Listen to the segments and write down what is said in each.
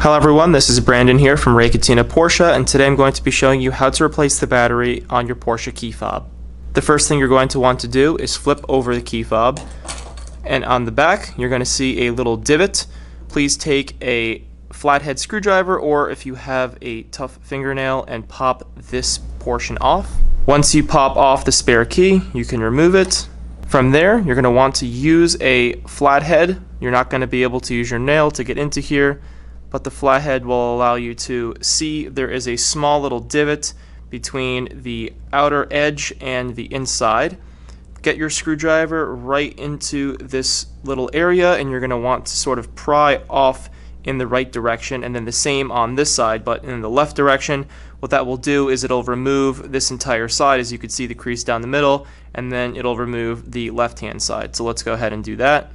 Hello everyone, this is Brandon here from Ray Catena Porsche, and today I'm going to be showing you how to replace the battery on your Porsche key fob. The first thing you're going to want to do is flip over the key fob, and on the back you're going to see a little divot. Please take a flathead screwdriver, or if you have a tough fingernail, and pop this portion off. Once you pop off the spare key, you can remove it. From there, you're going to want to use a flathead. You're not going to be able to use your nail to get into here, but the flathead will allow you to see there is a small little divot between the outer edge and the inside. Get your screwdriver right into this little area, and you're going to want to sort of pry off in the right direction, and then the same on this side, but in the left direction. What that will do is it'll remove this entire side, as you can see the crease down the middle, and then it'll remove the left hand side. So let's go ahead and do that.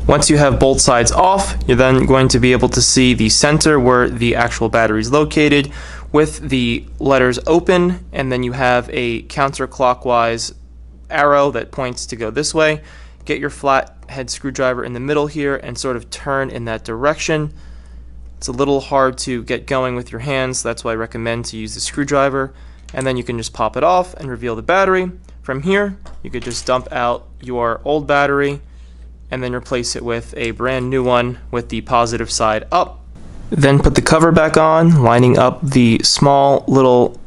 Once you have both sides off, you're then going to be able to see the center where the actual battery is located with the letters open, and then you have a counterclockwise arrow that points to go this way. Get your flathead screwdriver in the middle here and sort of turn in that direction. It's a little hard to get going with your hands, that's why I recommend to use the screwdriver, and then you can just pop it off and reveal the battery. From here, you could just dump out your old battery and then replace it with a brand new one with the positive side up. Then put the cover back on, lining up the small little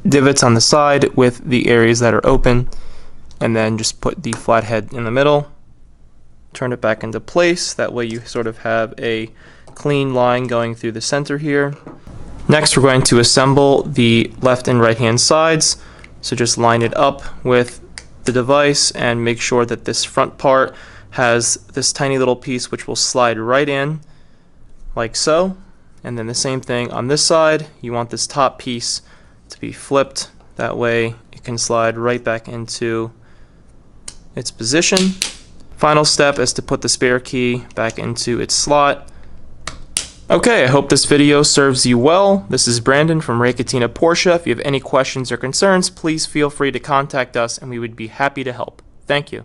divots on the side with the areas that are open, and then just put the flathead in the middle. Turn it back into place, that way you sort of have a clean line going through the center here. Next, we're going to assemble the left and right hand sides, so just line it up with the device and make sure that this front part has this tiny little piece which will slide right in like so, and then the same thing on this side. You want this top piece to be flipped, that way it can slide right back into its position. Final step is to put the spare key back into its slot. Okay, I hope this video serves you well. This is Brandon from Ray Catena Porsche. If you have any questions or concerns, please feel free to contact us and we would be happy to help. Thank you.